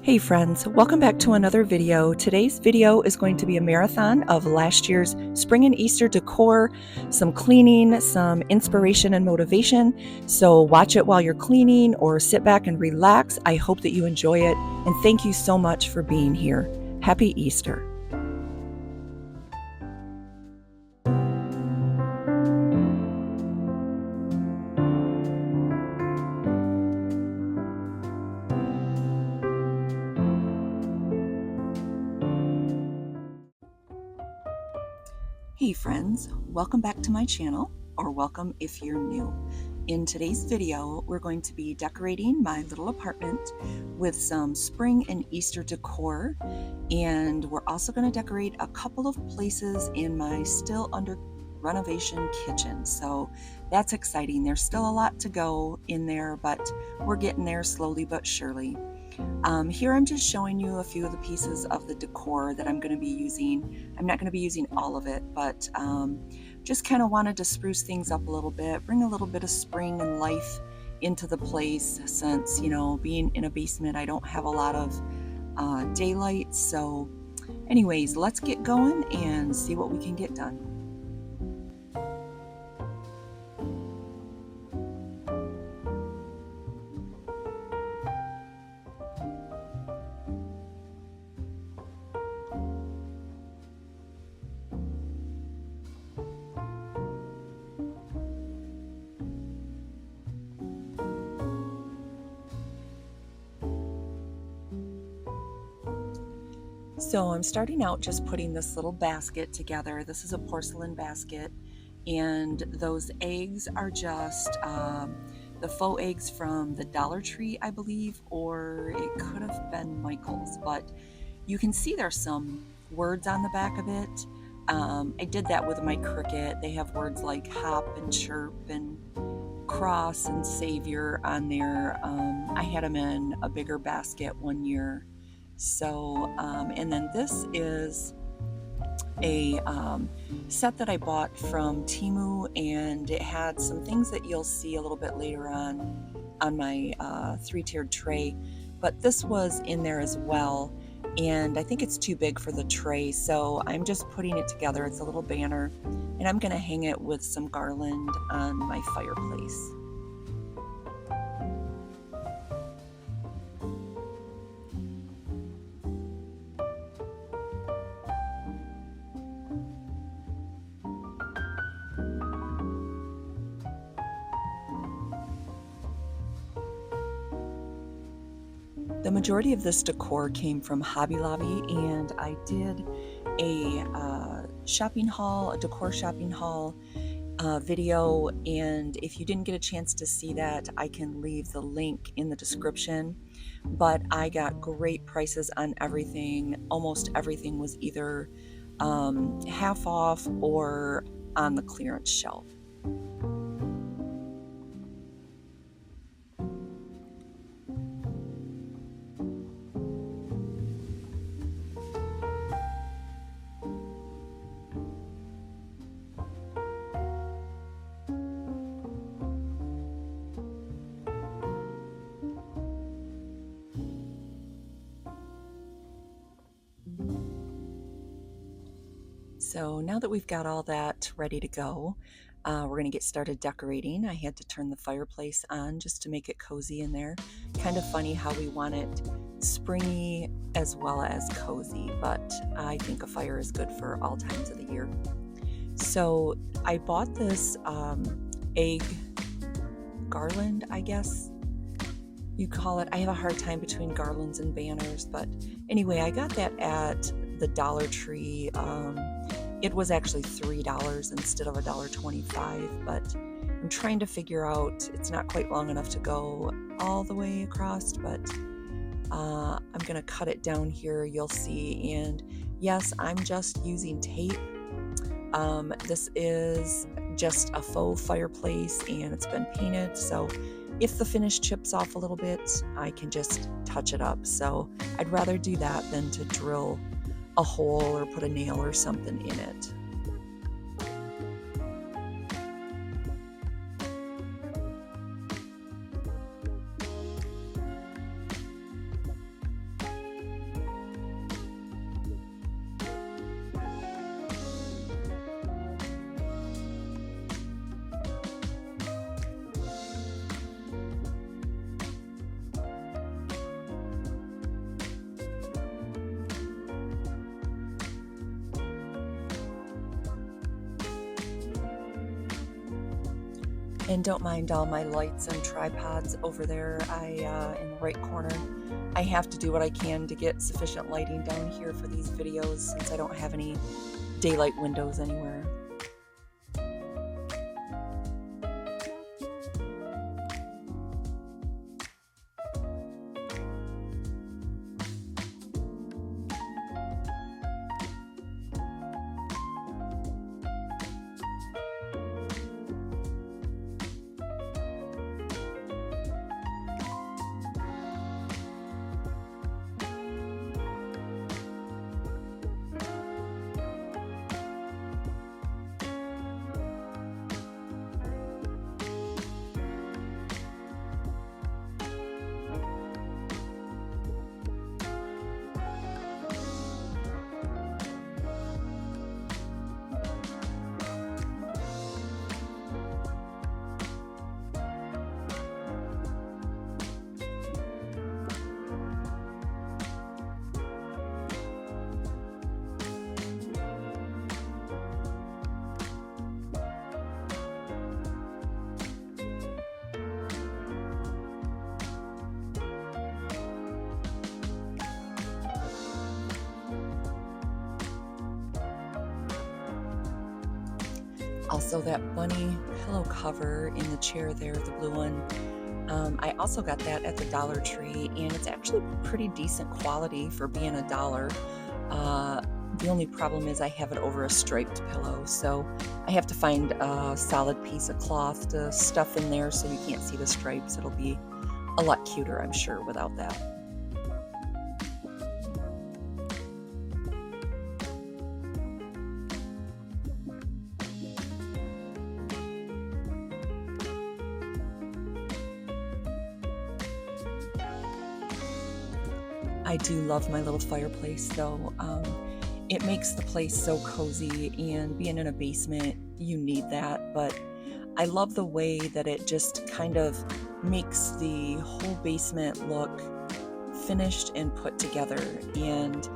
Hey friends, welcome back to another video. Today's video is going to be a marathon of last year's spring and Easter decor, some cleaning, some inspiration and motivation. So watch it while you're cleaning or sit back and relax. I hope that you enjoy it, and thank you so much for being here. Happy Easter. Hey friends, welcome back to my channel, or welcome if you're new. In today's video, we're going to be decorating my little apartment with some spring and Easter decor, and we're also going to decorate a couple of places in my still under renovation kitchen. So that's exciting. There's still a lot to go in there, but we're getting there slowly but surely. Here I'm just showing you a few of the pieces of the decor that I'm going to be using. I'm not going to be using all of it, but just kind of wanted to spruce things up a little bit, bring a little bit of spring and life into the place since, being in a basement, I don't have a lot of daylight. So anyways, let's get going and see what we can get done. So I'm starting out just putting this little basket together. This is a porcelain basket, and those eggs are just the faux eggs from the Dollar Tree, I believe, or it could have been Michael's, but you can see there's some words on the back of it. I did that with my Cricut. They have words like hop and chirp and cross and savior on there. I had them in a bigger basket one year. So, and then this is a set that I bought from Temu, and it had some things that you'll see a little bit later on my three-tiered tray, but this was in there as well, and I think it's too big for the tray, so I'm just putting it together. It's a little banner, and I'm going to hang it with some garland on my fireplace. The majority of this decor came from Hobby Lobby, and I did a shopping haul, a decor shopping haul video, and if you didn't get a chance to see that, I can leave the link in the description. But I got great prices on everything. Almost everything was either half off or on the clearance shelf. So now that we've got all that ready to go, we're going to get started decorating. I had to turn the fireplace on just to make it cozy in there. Kind of funny how we want it springy as well as cozy, but I think a fire is good for all times of the year. So I bought this egg garland, I guess you call it. I have a hard time between garlands and banners, but anyway, I got that at the Dollar Tree. It was actually $3 instead of $1.25, but I'm trying to figure out, it's not quite long enough to go all the way across, but I'm going to cut it down here, you'll see. And yes, I'm just using tape. This is just a faux fireplace, and it's been painted, so if the finish chips off a little bit, I can just touch it up. So I'd rather do that than to drill a hole or put a nail or something in it. And don't mind all my lights and tripods over there. In the right corner. I have to do what I can to get sufficient lighting down here for these videos since I don't have any daylight windows anywhere. Also, that bunny pillow cover in the chair there, the blue one, I also got that at the Dollar Tree, and it's actually pretty decent quality for being $1. The only problem is I have it over a striped pillow, so I have to find a solid piece of cloth to stuff in there so you can't see the stripes. It'll be a lot cuter, I'm sure, without that. I do love my little fireplace though. It makes the place so cozy, and being in a basement, you need that. But I love the way that it just kind of makes the whole basement look finished and put together. And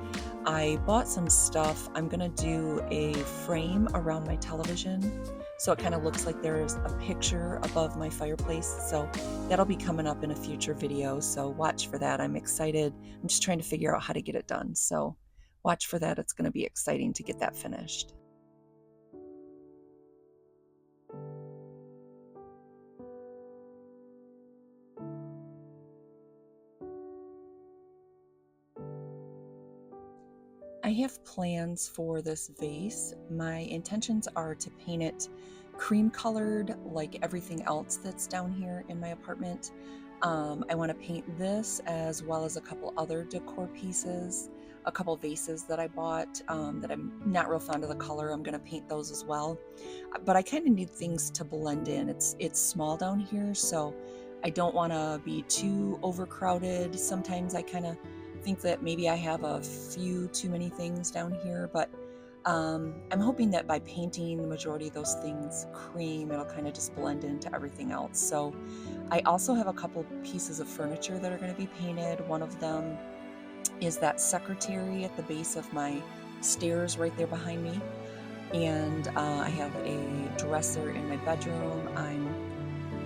I bought some stuff. I'm gonna do a frame around my television so it kind of looks like there's a picture above my fireplace. So that'll be coming up in a future video, so watch for that. I'm excited. I'm just trying to figure out how to get it done, so watch for that. It's going to be exciting to get that finished. I have plans for this vase. My intentions are to paint it cream colored like everything else that's down here in my apartment. I want to paint this as well as a couple other decor pieces, a couple vases that I bought that I'm not real fond of the color. I'm going to paint those as well. But I kind of need things to blend in. It's small down here, so I don't want to be too overcrowded. Sometimes I kind of think that maybe I have a few too many things down here, but I'm hoping that by painting the majority of those things cream, it'll kind of just blend into everything else. So I also have a couple pieces of furniture that are going to be painted. One of them is that secretary at the base of my stairs right there behind me. And I have a dresser in my bedroom. I'm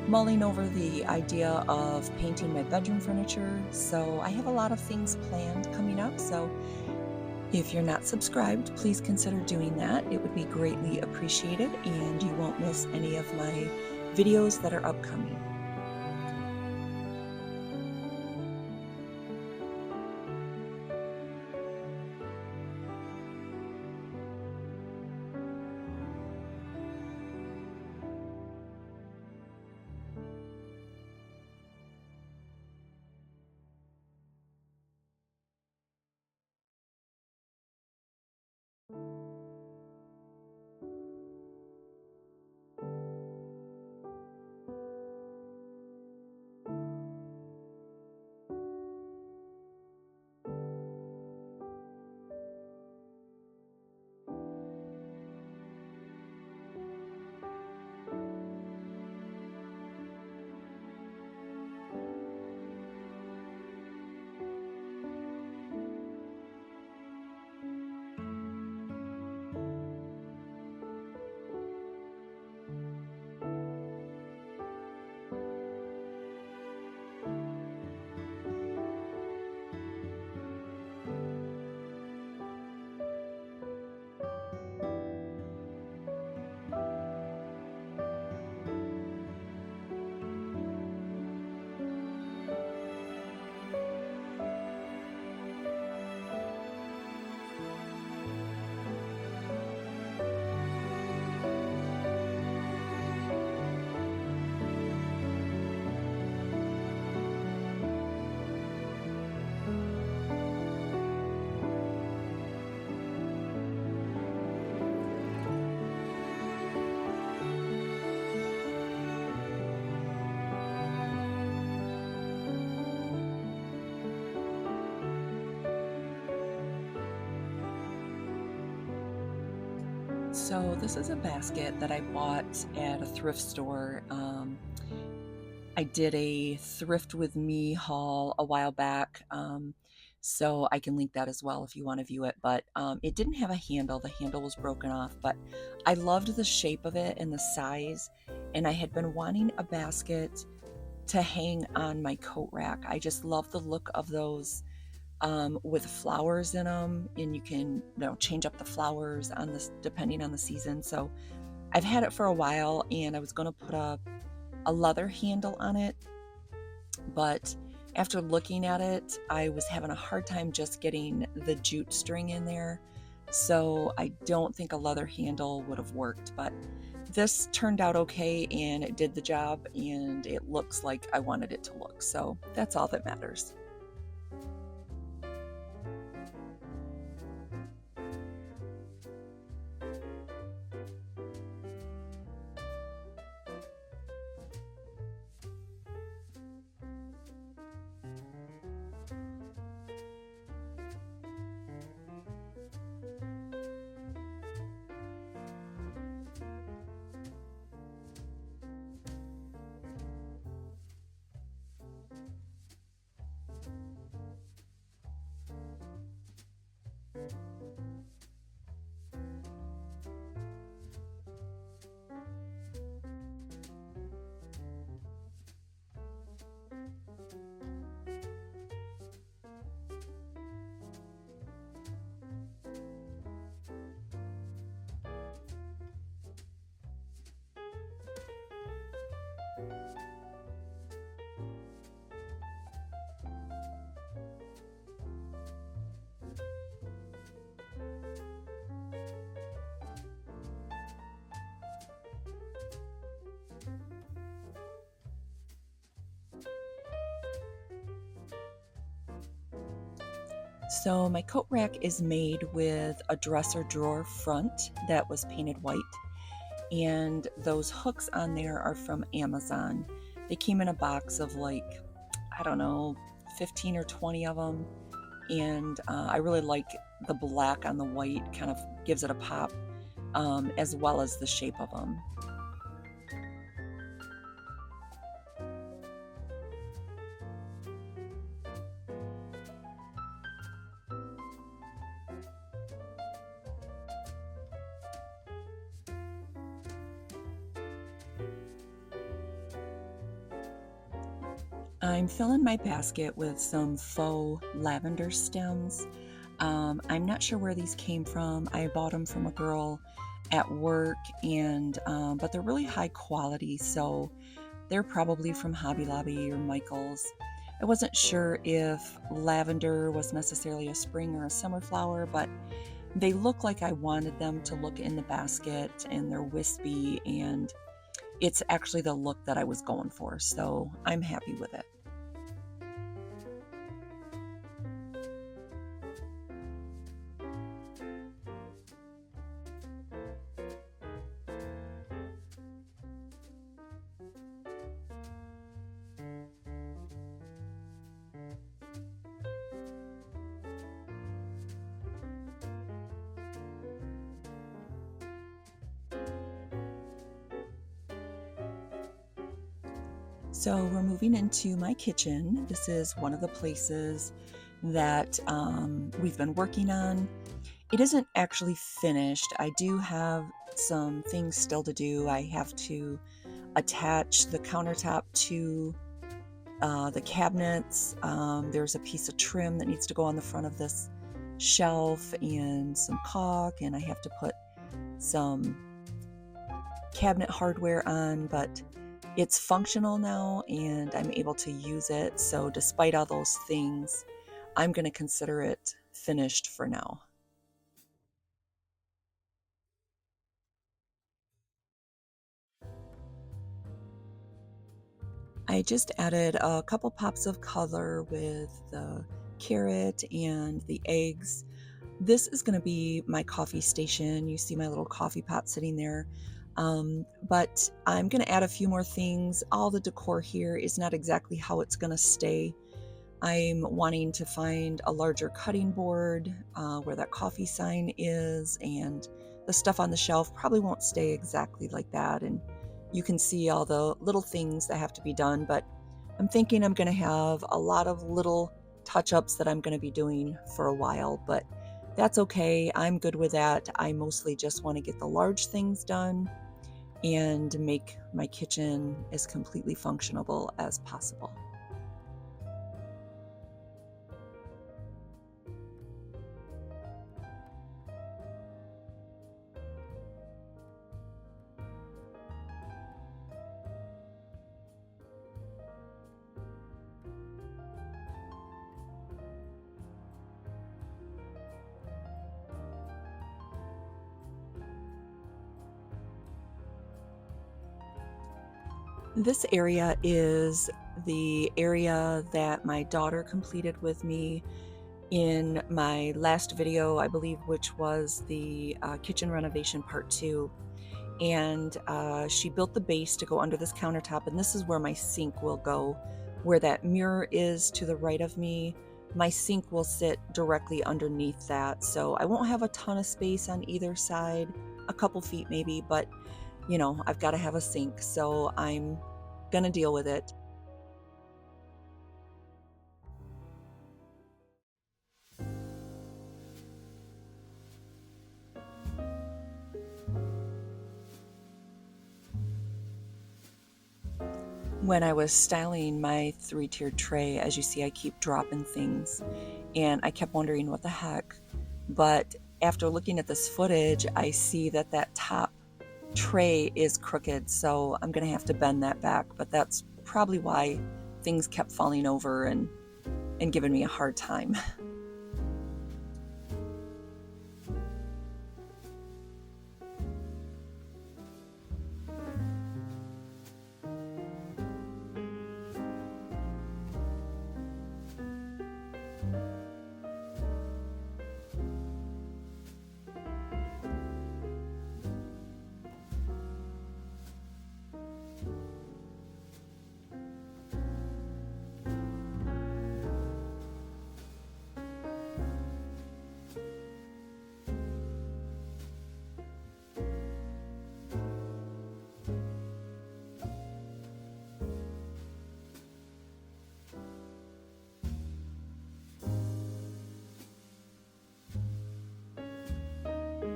mulling over the idea of painting my bedroom furniture. So I have a lot of things planned coming up. So if you're not subscribed, please consider doing that. It would be greatly appreciated, and you won't miss any of my videos that are upcoming. So this is a basket that I bought at a thrift store. I did a Thrift with Me haul a while back, so I can link that as well if you want to view it. But it didn't have a handle. The handle was broken off, but I loved the shape of it and the size, and I had been wanting a basket to hang on my coat rack. I just love the look of those with flowers in them, and you can change up the flowers on this depending on the season. So I've had it for a while, and I was going to put a leather handle on it, but after looking at it, I was having a hard time just getting the jute string in there. So I don't think a leather handle would have worked, but this turned out okay and it did the job and it looks like I wanted it to look. So that's all that matters. So my coat rack is made with a dresser drawer front that was painted white, and those hooks on there are from Amazon. They came in a box of like, I don't know, 15 or 20 of them, and I really like the black on the white, kind of gives it a pop, as well as the shape of them. I'm filling my basket with some faux lavender stems. I'm not sure where these came from. I bought them from a girl at work, and but they're really high quality, so they're probably from Hobby Lobby or Michaels. I wasn't sure if lavender was necessarily a spring or a summer flower, but they look like I wanted them to look in the basket, and they're wispy, and it's actually the look that I was going for, so I'm happy with it. So we're moving into my kitchen. This is one of the places that we've been working on. It isn't actually finished. I do have some things still to do. I have to attach the countertop to the cabinets. There's a piece of trim that needs to go on the front of this shelf and some caulk, and I have to put some cabinet hardware on, but it's functional now and I'm able to use it. So despite all those things, I'm going to consider it finished for now. I just added a couple pops of color with the carrot and the eggs. This is going to be my coffee station. You see my little coffee pot sitting there. But I'm going to add a few more things. All the decor here is not exactly how it's going to stay. I'm wanting to find a larger cutting board where that coffee sign is, and the stuff on the shelf probably won't stay exactly like that, and you can see all the little things that have to be done, but I'm thinking I'm going to have a lot of little touch-ups that I'm going to be doing for a while, but that's okay. I'm good with that. I mostly just want to get the large things done and make my kitchen as completely functionable as possible. This area is the area that my daughter completed with me in my last video, I believe, which was the kitchen renovation part 2. And she built the base to go under this countertop, and this is where my sink will go. Where that mirror is to the right of me, my sink will sit directly underneath that, so I won't have a ton of space on either side, a couple feet maybe, but I've got to have a sink, so I'm gonna deal with it. When I was styling my 3-tiered tray, as you see, I keep dropping things, and I kept wondering what the heck. But after looking at this footage, I see that that top tray is crooked, so I'm gonna have to bend that back. But that's probably why things kept falling over and giving me a hard time.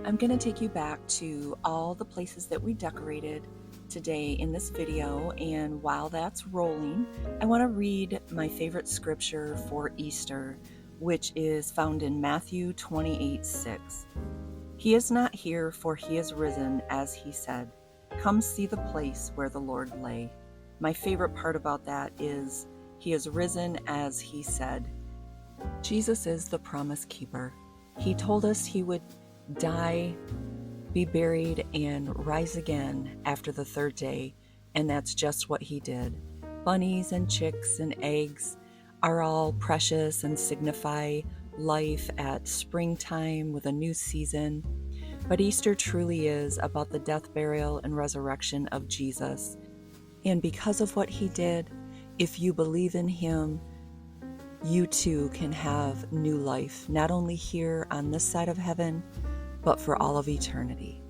I'm going to take you back to all the places that we decorated today in this video, and while that's rolling, I want to read my favorite scripture for Easter, which is found in Matthew 28:6. He is not here, for he is risen, as he said. Come see the place where the Lord lay. My favorite part about that is he is risen as he said. Jesus is the promise keeper. He told us he would die, be buried, and rise again after the 3rd day, and that's just what he did. Bunnies and chicks and eggs are all precious and signify life at springtime with a new season, but Easter truly is about the death, burial, and resurrection of Jesus. And because of what he did, if you believe in him, you too can have new life, not only here on this side of heaven, but for all of eternity.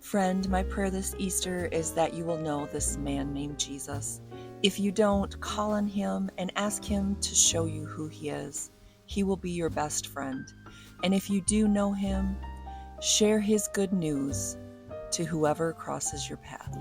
Friend, my prayer this Easter is that you will know this man named Jesus. If you don't, call on him and ask him to show you who he is. He will be your best friend. And if you do know him, share his good news to whoever crosses your path.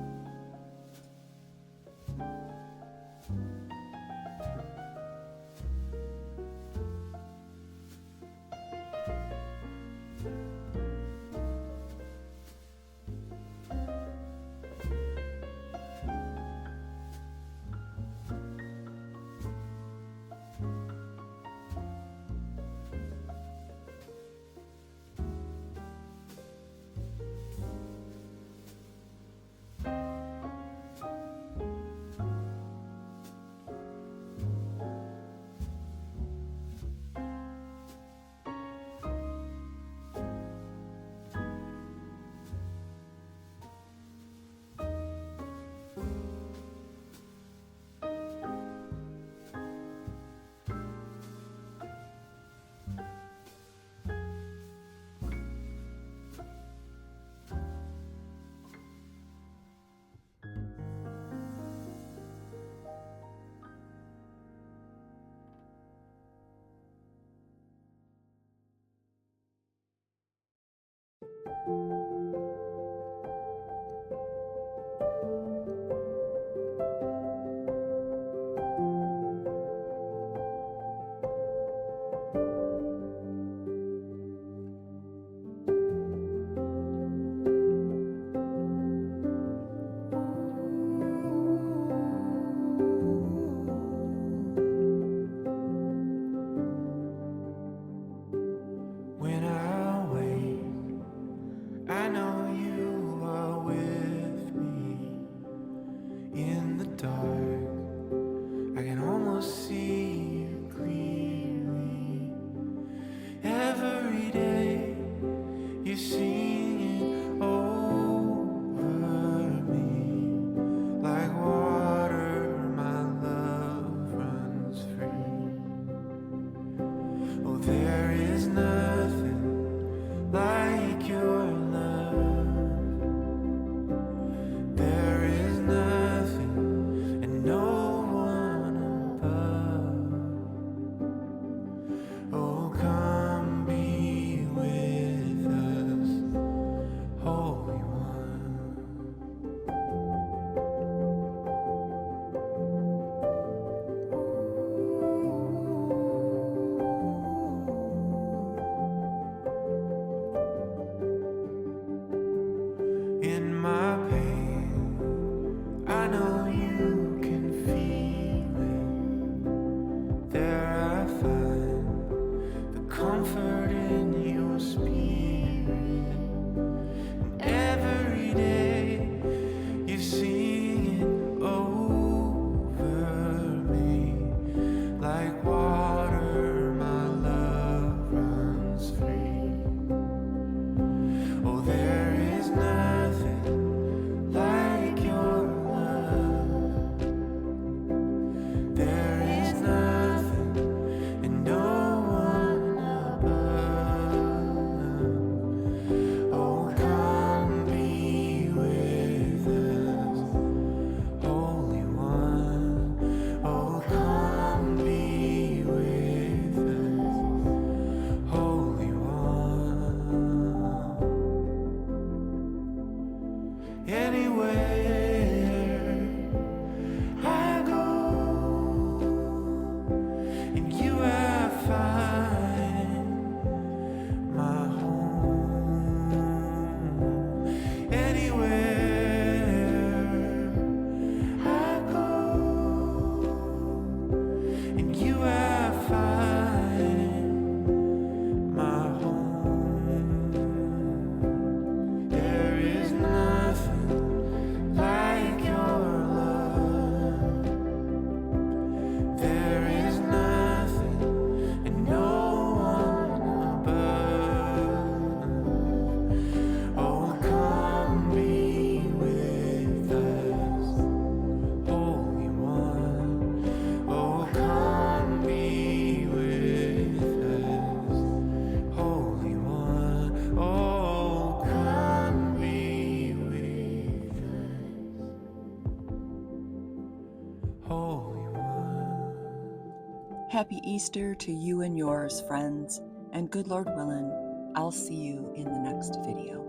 Happy Easter to you and yours, friends, and good Lord willing, I'll see you in the next video.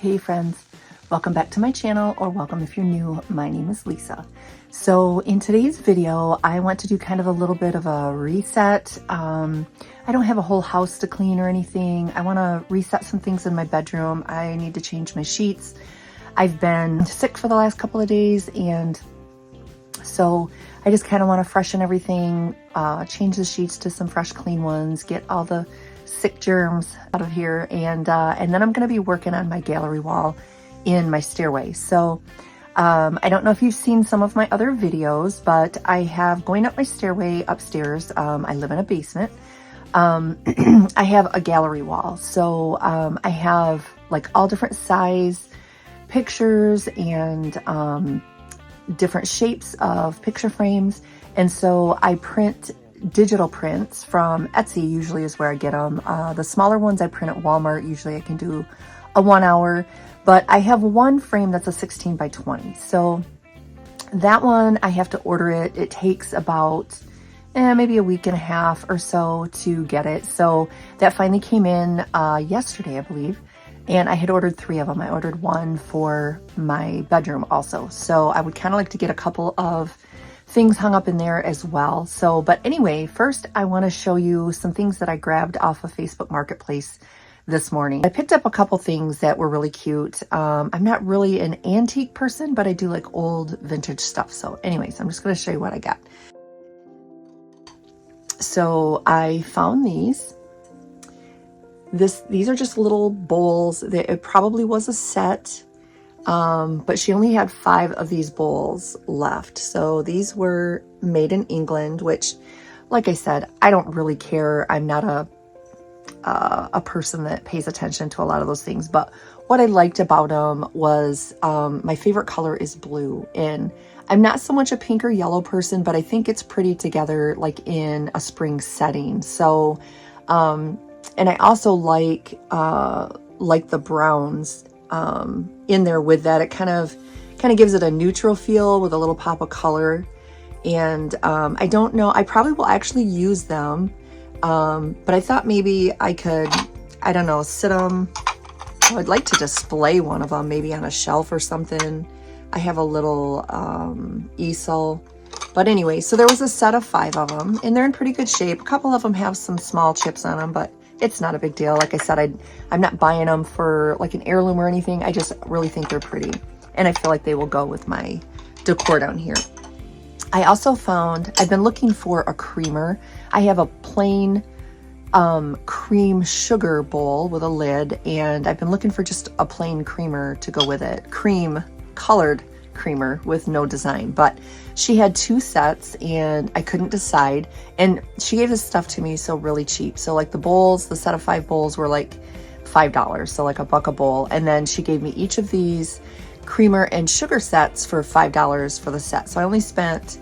Hey friends, welcome back to my channel, or welcome if you're new. My name is Lisa. So in today's video, I want to do kind of a little bit of a reset. I don't have a whole house to clean or anything. I want to reset some things in my bedroom. I need to change my sheets. I've been sick for the last couple of days, and so I just kind of want to freshen everything, change the sheets to some fresh clean ones, get all the sick germs out of here, and then I'm going to be working on my gallery wall in my stairway. So I don't know if you've seen some of my other videos, but I have going up my stairway upstairs. I live in a basement. I have a gallery wall. So I have like all different size pictures and different shapes of picture frames. And so I print digital prints from Etsy, usually is where I get them. The smaller ones I print at Walmart. Usually I can do a 1 hour, but I have one frame that's a 16 by 20. So that one I have to order it. It takes about maybe a week and a half or so to get it. So that finally came in yesterday, I believe. And I had ordered 3 of them. I ordered one for my bedroom also. So I would kind of like to get a couple of things hung up in there as well. So, but anyway, first I want to show you some things that I grabbed off of Facebook Marketplace this morning. I picked up a couple things that were really cute. I'm not really an antique person, but I do like old vintage stuff. So anyways, I'm just going to show you what I got. So I found these. These are just little bowls. It probably was a set. But she only had 5 of these bowls left. So these were made in England, which, like I said, I don't really care. I'm not a person that pays attention to a lot of those things. But what I liked about them was my favorite color is blue. And I'm not so much a pink or yellow person, but I think it's pretty together like in a spring setting. So, and I also like the browns in there with that. It kind of gives it a neutral feel with a little pop of color. And I don't know, I probably will actually use them, but I thought maybe I could, I don't know, sit them. I'd like to display one of them maybe on a shelf or something. I have a little easel. But anyway, so there was a set of 5 of them, and they're in pretty good shape. A couple of them have some small chips on them, but it's not a big deal. Like I said, I'm not buying them for like an heirloom or anything. I just really think they're pretty, and I feel like they will go with my decor down here. I also found, I've been looking for a creamer. I have a plain cream sugar bowl with a lid, and I've been looking for just a plain creamer to go with it. Cream colored creamer with no design, but she had 2 sets and I couldn't decide, and she gave this stuff to me so really cheap. So like the bowls, the set of 5 bowls were like $5, so like $1 a bowl, and then she gave me each of these creamer and sugar sets for $5 for the set. So I only spent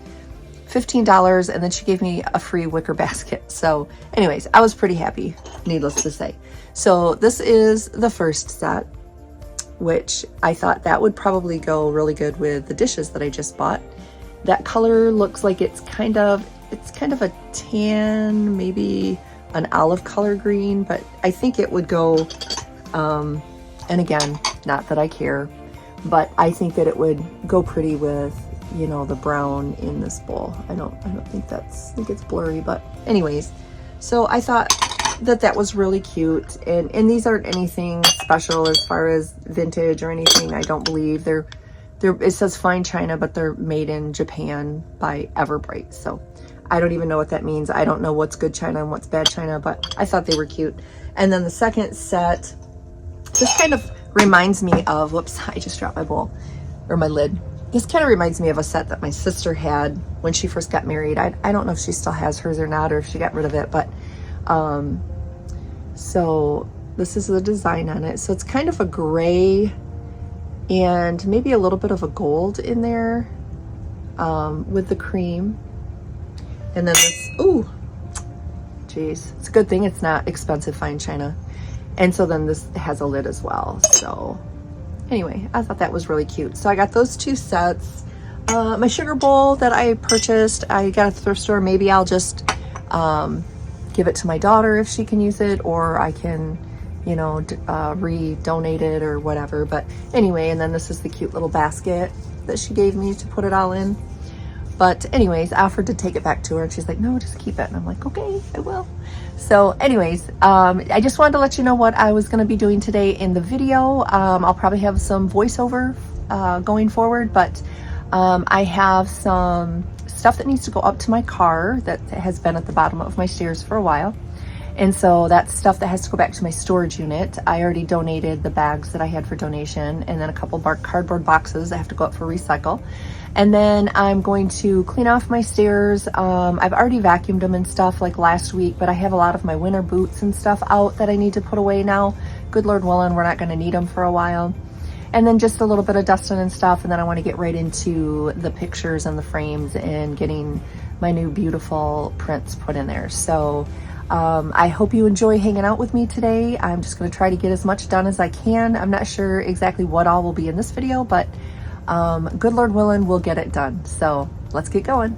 $15, and then she gave me a free wicker basket. So anyways, I was pretty happy, needless to say. So this is the first set, which I thought that would probably go really good with the dishes that I just bought. That color looks like it's kind of it's kind of a tan, maybe an olive color green, but I think it would go, and again, not that I care, but I think that it would go pretty with, you know, the brown in this bowl. I don't think I think it's blurry, but anyways, so I thought that that was really cute. And these aren't anything special as far as vintage or anything. I don't believe they're, it says fine china, but they're made in Japan by Everbright. So I don't even know what that means. I don't know what's good china and what's bad china, but I thought they were cute. And then the second set, this kind of reminds me of, whoops, I just dropped my bowl, or my lid. This kind of reminds me of a set that my sister had when she first got married. I don't know if she still has hers or not, or if she got rid of it, but so this is the design on it. So it's kind of a gray and maybe a little bit of a gold in there with the cream. And then this, ooh, geez, it's a good thing it's not expensive fine china. And so then this has a lid as well. So anyway, I thought that was really cute. So I got those two sets. My sugar bowl that I purchased, I got at the thrift store. Maybe I'll just give it to my daughter if she can use it, or I can, you know, re-donate it or whatever. But anyway, and then this is the cute little basket that she gave me to put it all in. But anyways, I offered to take it back to her and she's like, no, just keep it. And I'm like, okay, I will. So anyways, I just wanted to let you know what I was going to be doing today in the video. I'll probably have some voiceover going forward, but I have some stuff that needs to go up to my car that has been at the bottom of my stairs for a while. And so that's stuff that has to go back to my storage unit. I already donated the bags that I had for donation, and then a couple cardboard boxes that have to go up for recycle. And then I'm going to clean off my stairs. I've already vacuumed them and stuff like last week, but I have a lot of my winter boots and stuff out that I need to put away now. Good Lord willing, we're not going to need them for a while. And then just a little bit of dusting and stuff. And then I want to get right into the pictures and the frames and getting my new beautiful prints put in there. So I hope you enjoy hanging out with me today. I'm just going to try to get as much done as I can. I'm not sure exactly what all will be in this video, but good Lord willing, we'll get it done. So let's get going.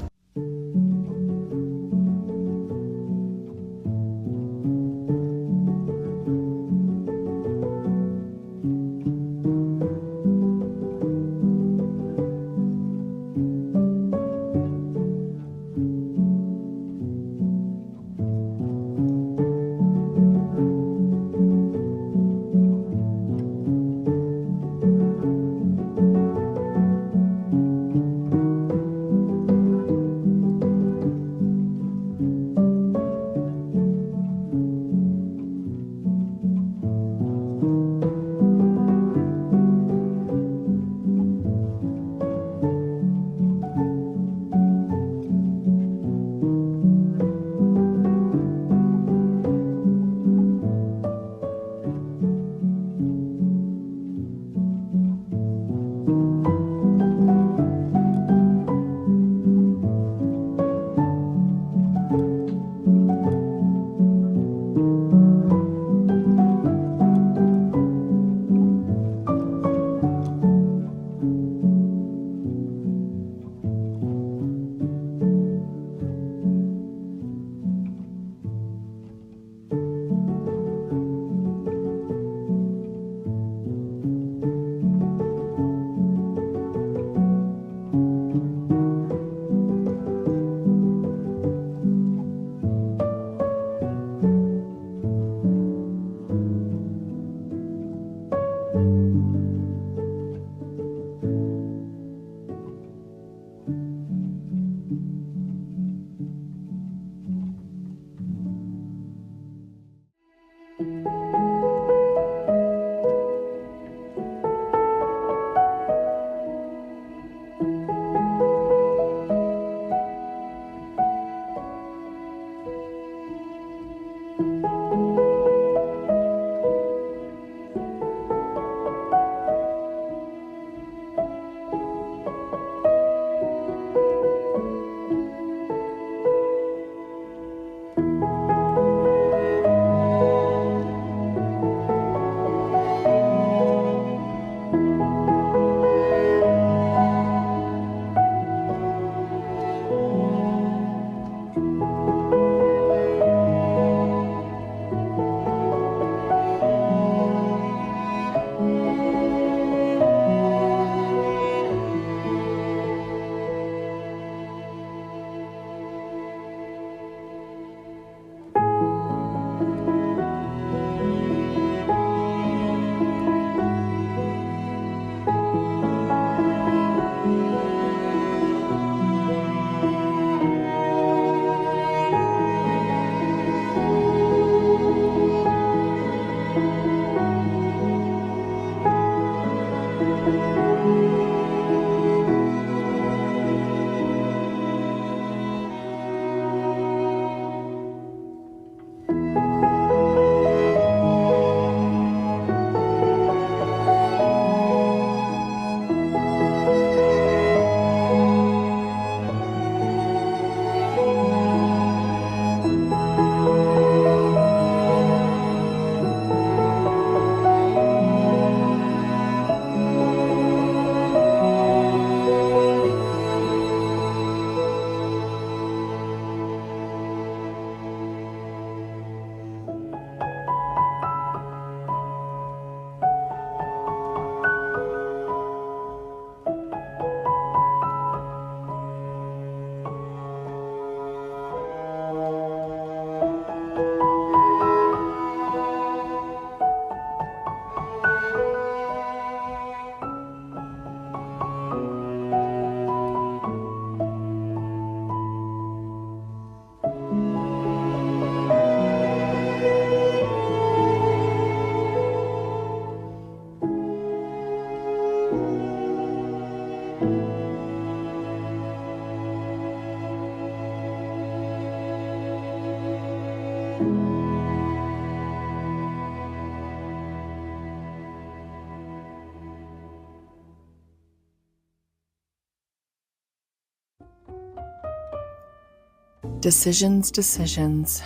Decisions, decisions.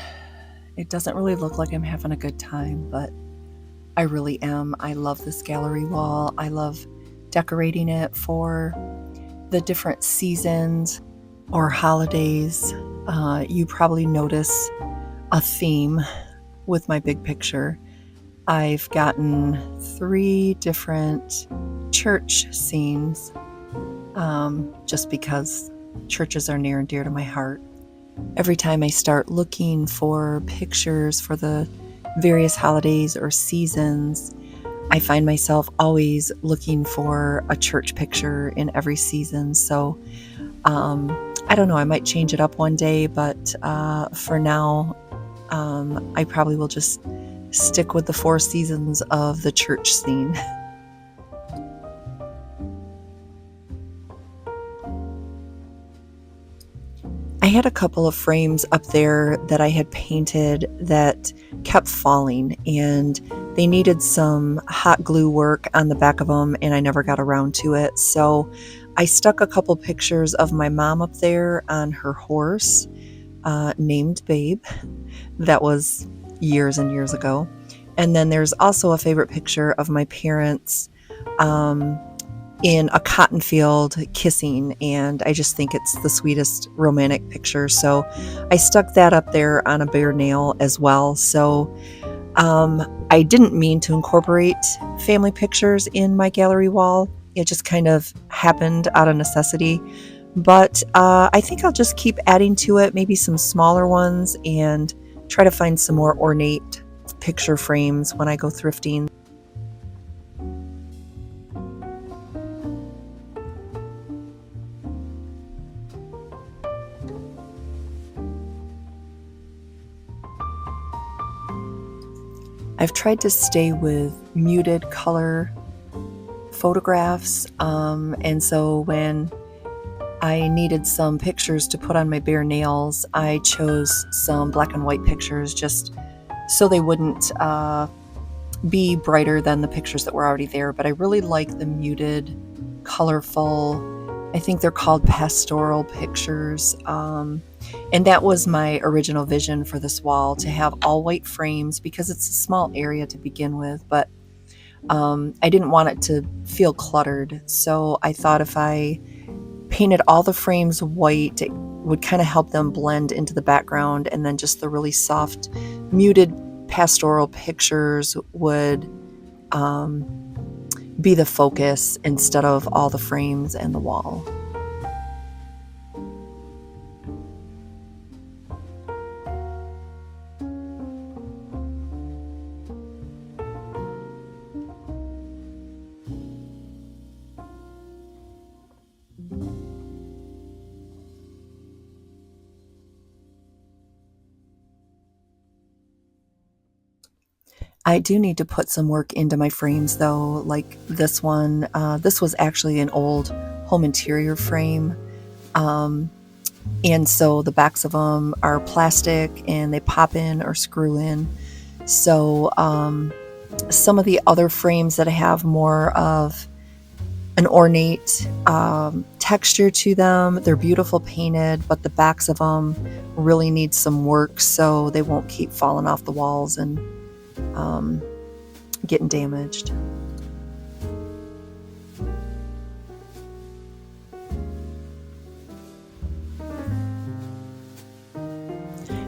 It doesn't really look like I'm having a good time, but I really am. I love this gallery wall. I love decorating it for the different seasons or holidays. You probably notice a theme with my big picture. I've gotten 3 different church scenes, just because churches are near and dear to my heart. Every time I start looking for pictures for the various holidays or seasons, I find myself always looking for a church picture in every season. So I don't know, I might change it up one day, but for now, I probably will just stick with the 4 seasons of the church scene. I had a couple of frames up there that I had painted that kept falling, and they needed some hot glue work on the back of them, and I never got around to it. So I stuck a couple pictures of my mom up there on her horse, named Babe. That was years and years ago. And then there's also a favorite picture of my parents in a cotton field kissing, and I just think it's the sweetest romantic picture. So I stuck that up there on a bare nail as well. So I didn't mean to incorporate family pictures in my gallery wall. It just kind of happened out of necessity. But I think I'll just keep adding to it, maybe some smaller ones, and try to find some more ornate picture frames when I go thrifting. I've tried to stay with muted color photographs, and so when I needed some pictures to put on my bare nails, I chose some black and white pictures just so they wouldn't be brighter than the pictures that were already there. But I really like the muted, colorful, I think they're called pastoral pictures. And that was my original vision for this wall, to have all white frames because it's a small area to begin with, but I didn't want it to feel cluttered. So I thought if I painted all the frames white, it would kind of help them blend into the background, and then just the really soft, muted pastoral pictures would be the focus instead of all the frames and the wall. I do need to put some work into my frames though, like this one. This was actually an old home interior frame. And so the backs of them are plastic and they pop in or screw in. So some of the other frames that have more of an ornate texture to them, they're beautiful painted, but the backs of them really need some work so they won't keep falling off the walls and getting damaged.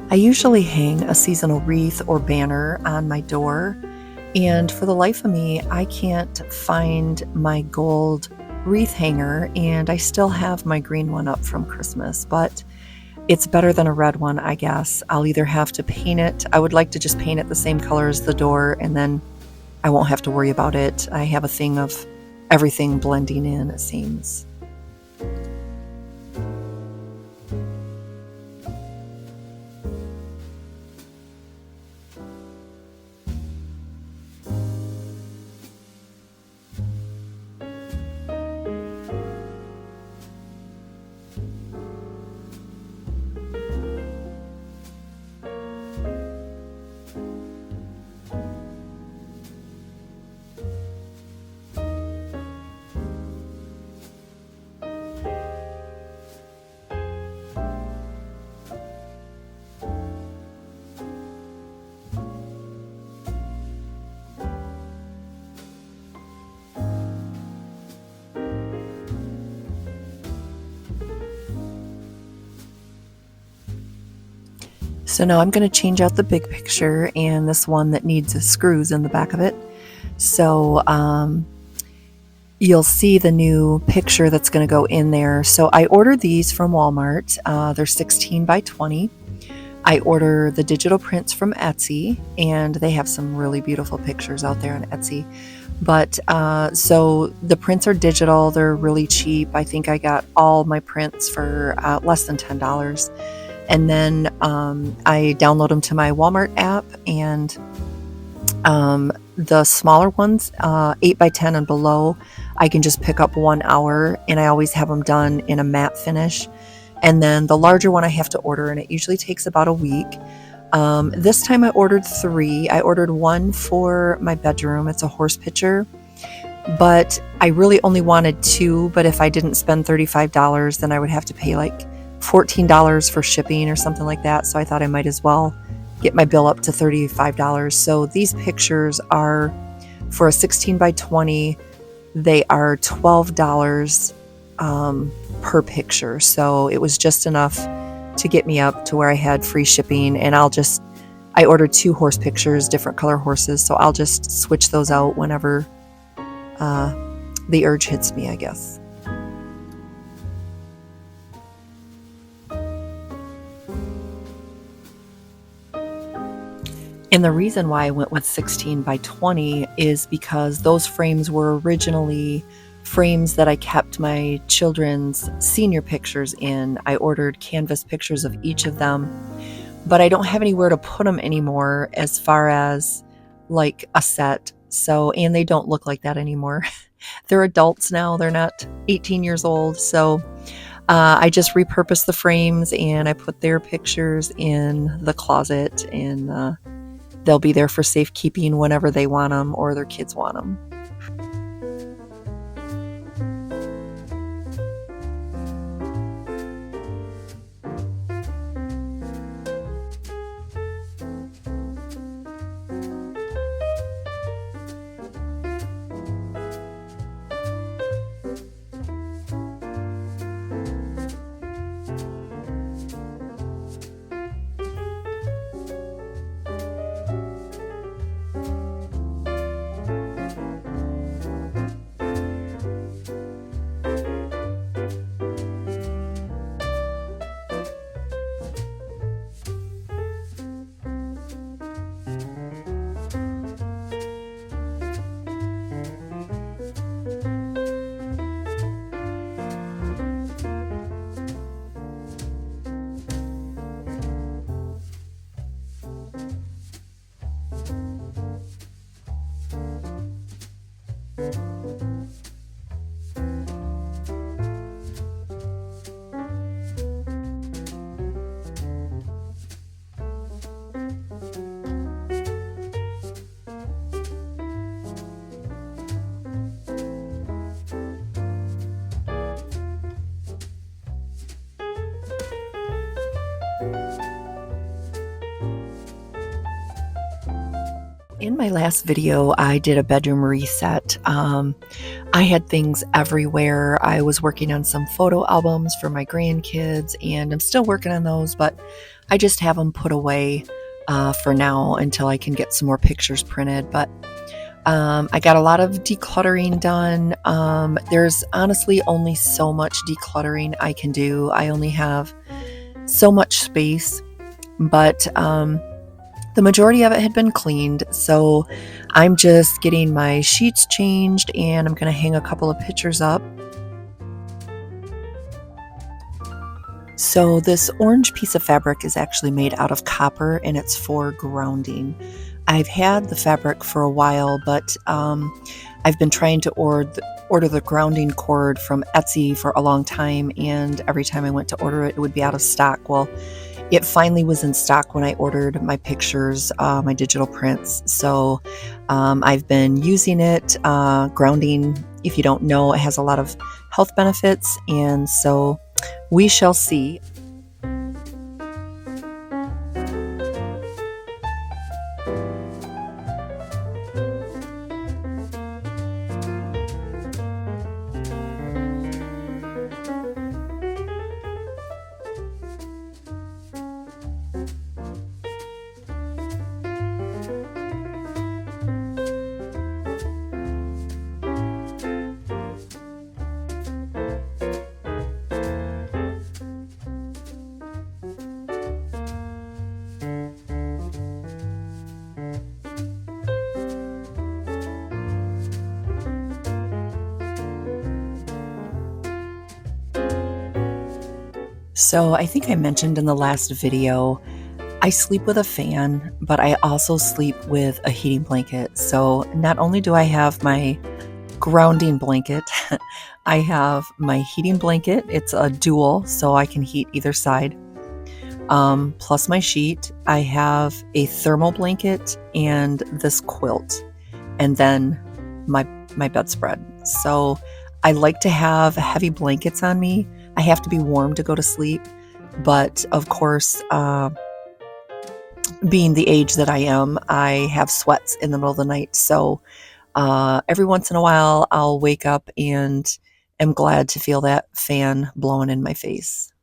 I usually hang a seasonal wreath or banner on my door, and for the life of me, I can't find my gold wreath hanger, and I still have my green one up from Christmas, but it's better than a red one, I guess. I'll either have to paint it. I would like to just paint it the same color as the door, and then I won't have to worry about it. I have a thing of everything blending in, it seems. So now I'm going to change out the big picture and this one that needs screws in the back of it. So you'll see the new picture that's going to go in there. So I ordered these from Walmart. They're 16 by 20. I order the digital prints from Etsy, and they have some really beautiful pictures out there on Etsy. But so the prints are digital. They're really cheap. I think I got all my prints for less than $10. And then I download them to my Walmart app, and the smaller ones, 8 by 10 and below, I can just pick up 1 hour, and I always have them done in a matte finish. And then the larger one I have to order, and it usually takes about a week. This time I ordered 3. I ordered one for my bedroom. It's a horse picture, but I really only wanted 2. But if I didn't spend $35, then I would have to pay like $14 for shipping or something like that. So I thought I might as well get my bill up to $35. So these pictures are for a 16 by 20. They are $12 per picture. So it was just enough to get me up to where I had free shipping. And I ordered 2 horse pictures, different color horses. So I'll just switch those out whenever the urge hits me, I guess. And the reason why I went with 16 by 20 is because those frames were originally frames that I kept my children's senior pictures in. I ordered canvas pictures of each of them, but I don't have anywhere to put them anymore as far as like a set. So, and they don't look like that anymore. They're adults now. They're not 18 years old. So I just repurposed the frames and I put their pictures in the closet, and they'll be there for safekeeping whenever they want them or their kids want them. In my last video, I did a bedroom reset. I had things everywhere. I was working on some photo albums for my grandkids, and I'm still working on those, but I just have them put away for now until I can get some more pictures printed. But I got a lot of decluttering done. There's honestly only so much decluttering I can do. I only have so much space, but the majority of it had been cleaned, so I'm just getting my sheets changed, and I'm going to hang a couple of pictures up. So this orange piece of fabric is actually made out of copper, and it's for grounding. I've had the fabric for a while, but I've been trying to order the grounding cord from Etsy for a long time, and every time I went to order it, it would be out of stock. Well, it finally was in stock when I ordered my pictures, my digital prints. So I've been using it. Grounding, if you don't know, it has a lot of health benefits, and so we shall see. So I think I mentioned in the last video, I sleep with a fan, but I also sleep with a heating blanket. So not only do I have my grounding blanket, I have my heating blanket. It's a dual, so I can heat either side. Plus my sheet. I have a thermal blanket and this quilt, and then my bedspread. So I like to have heavy blankets on me. I have to be warm to go to sleep, but of course, being the age that I am, I have sweats in the middle of the night. So every once in a while, I'll wake up and am glad to feel that fan blowing in my face.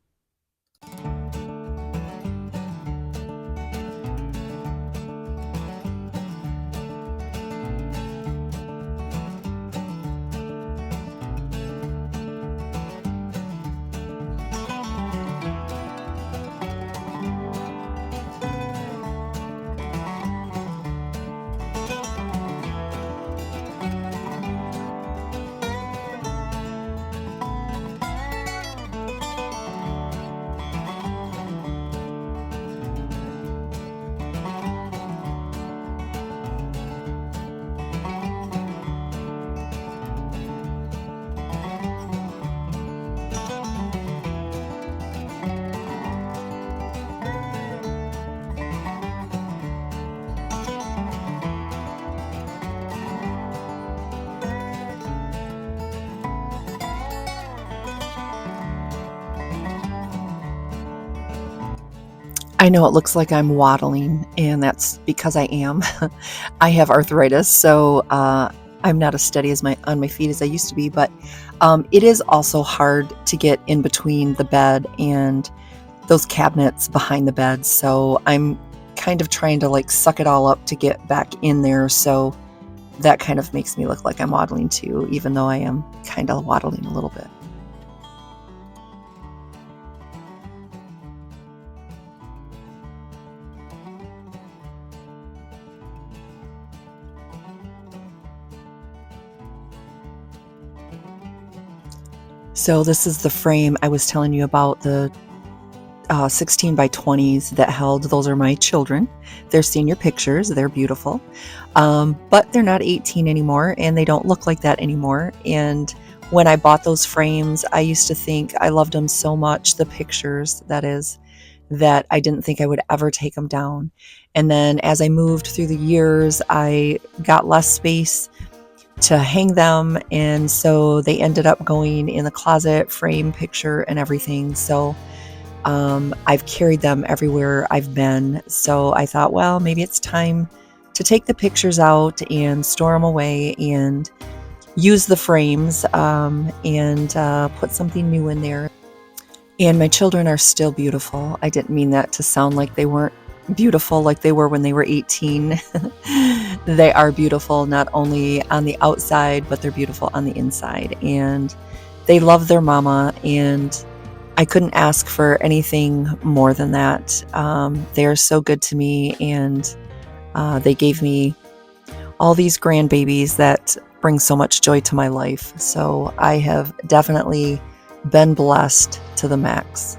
I know it looks like I'm waddling, and that's because I am. I have arthritis, so I'm not as steady as on my feet as I used to be. But it is also hard to get in between the bed and those cabinets behind the bed. So I'm kind of trying to like suck it all up to get back in there. So that kind of makes me look like I'm waddling too, even though I am kind of waddling a little bit. So this is the frame I was telling you about, the 16 by 20s that held. Those are my children. They're senior pictures. They're beautiful. But they're not 18 anymore, and they don't look like that anymore. And when I bought those frames, I used to think I loved them so much, the pictures, that is, that I didn't think I would ever take them down. And then as I moved through the years, I got less space to hang them, and so they ended up going in the closet, frame, picture, and everything. So I've carried them everywhere I've been. So I thought, well, maybe it's time to take the pictures out and store them away and use the frames, and put something new in there. And my children are still beautiful. I didn't mean that to sound like they weren't beautiful like they were when they were 18. They are beautiful not only on the outside, but they're beautiful on the inside. And they love their mama, and I couldn't ask for anything more than that. They are so good to me, and they gave me all these grandbabies that bring so much joy to my life. So I have definitely been blessed to the max.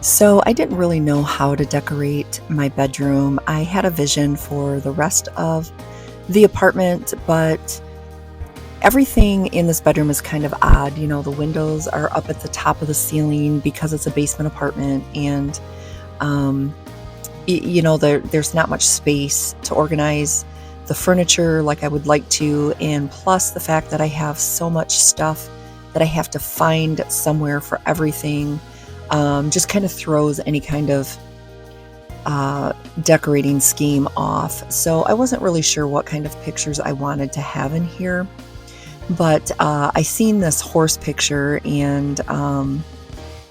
So I didn't really know how to decorate my bedroom. I had a vision for the rest of the apartment, but everything in this bedroom is kind of odd. You know, the windows are up at the top of the ceiling because it's a basement apartment, and um, there's not much space to organize the furniture like I would like to, and plus the fact that I have so much stuff that I have to find somewhere for everything, just kind of throws any kind of decorating scheme off. So I wasn't really sure what kind of pictures I wanted to have in here. But I seen this horse picture, and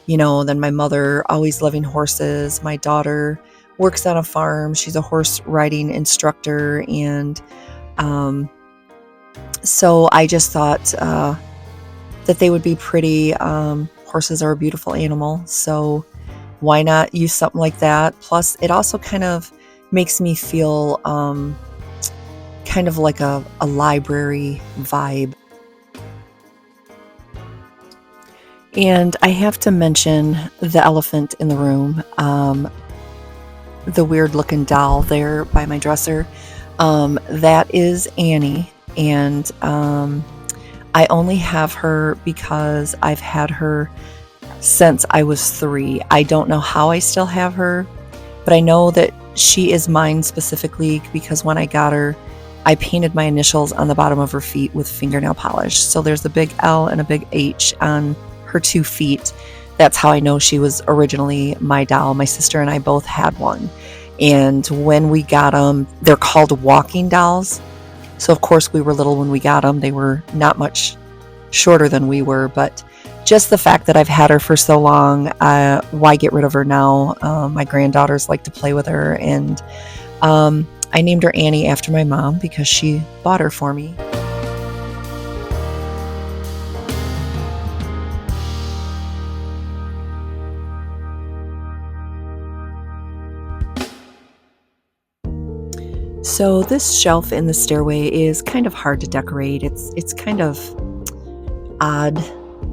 then my mother, always loving horses. My daughter works on a farm. She's a horse riding instructor, and so I just thought that they would be pretty. Horses are a beautiful animal, so why not use something like that? Plus, it also kind of makes me feel kind of like a library vibe. And I have to mention the elephant in the room, the weird looking doll there by my dresser. That is Annie, and I only have her because I've had her since I was 3. I don't know how I still have her, but I know that she is mine specifically because when I got her, I painted my initials on the bottom of her feet with fingernail polish. So there's a big L and a big H on her 2 feet. That's how I know she was originally my doll. My sister and I both had one. And when we got them, they're called walking dolls. So of course we were little when we got them. They were not much shorter than we were, but just the fact that I've had her for so long, why get rid of her now? My granddaughters like to play with her, and I named her Annie after my mom because she bought her for me. So this shelf in the stairway is kind of hard to decorate. It's kind of odd,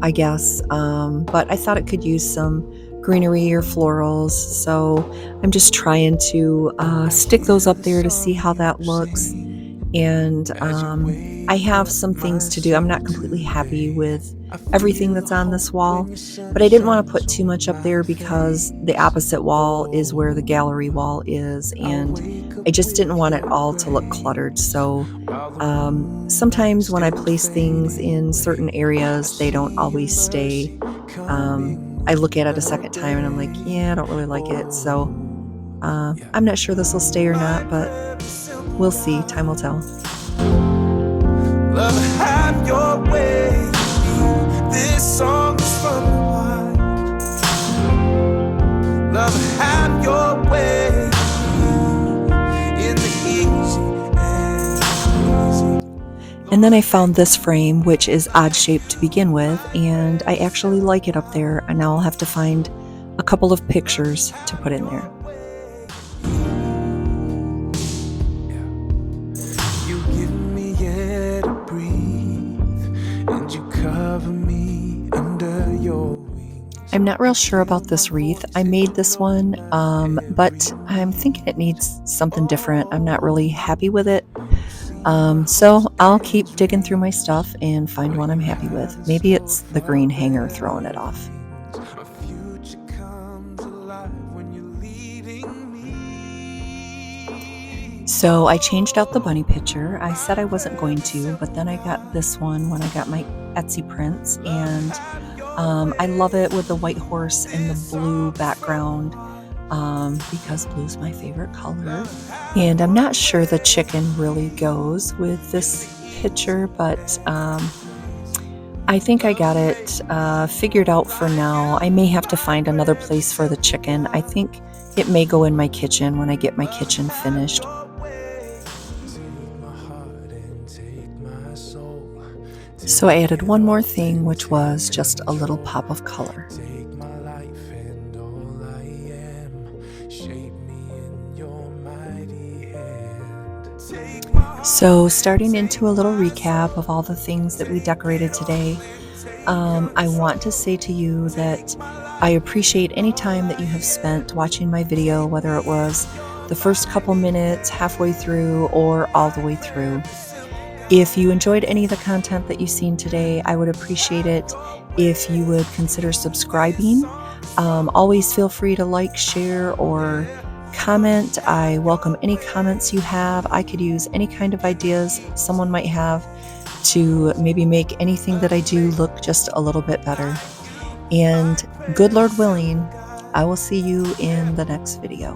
I guess, but I thought it could use some greenery or florals. So I'm just trying to stick those up there to see how that looks. And I have some things to do. I'm not completely happy with everything that's on this wall, but I didn't want to put too much up there because the opposite wall is where the gallery wall is, and I just didn't want it all to look cluttered. So sometimes when I place things in certain areas, they don't always stay. I look at it a second time and I'm like, yeah, I don't really like it. So I'm not sure this will stay or not, but we'll see. Time will tell. Love, have your way. This song is from the heart. Love, have your way. In the easy and easy. And then I found this frame, which is odd shaped to begin with, and I actually like it up there. And now I'll have to find a couple of pictures to put in there. I'm not real sure about this wreath. I made this one, but I'm thinking it needs something different. I'm not really happy with it. So I'll keep digging through my stuff and find one I'm happy with. Maybe it's the green hanger throwing it off. So I changed out the bunny picture. I said I wasn't going to, but then I got this one when I got my Etsy prints, and I love it with the white horse and the blue background because blue's my favorite color. And I'm not sure the chicken really goes with this picture, but I think I got it figured out for now. I may have to find another place for the chicken. I think it may go in my kitchen when I get my kitchen finished. So I added one more thing, which was just a little pop of color. So starting into a little recap of all the things that we decorated today, I want to say to you that I appreciate any time that you have spent watching my video, whether it was the first couple minutes, halfway through, or all the way through. If you enjoyed any of the content that you've seen today, I would appreciate it if you would consider subscribing. Always feel free to like, share, or comment. I welcome any comments you have. I could use any kind of ideas someone might have to maybe make anything that I do look just a little bit better. And good Lord willing, I will see you in the next video.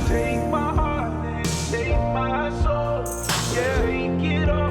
Take my heart and take my soul. Yeah, take it all.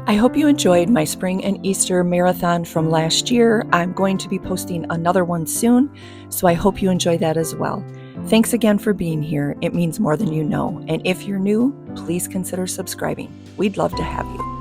I hope you enjoyed my spring and Easter marathon from last year. I'm going to be posting another one soon, so I hope you enjoy that as well. Thanks again for being here. It means more than you know. And if you're new, please consider subscribing. We'd love to have you.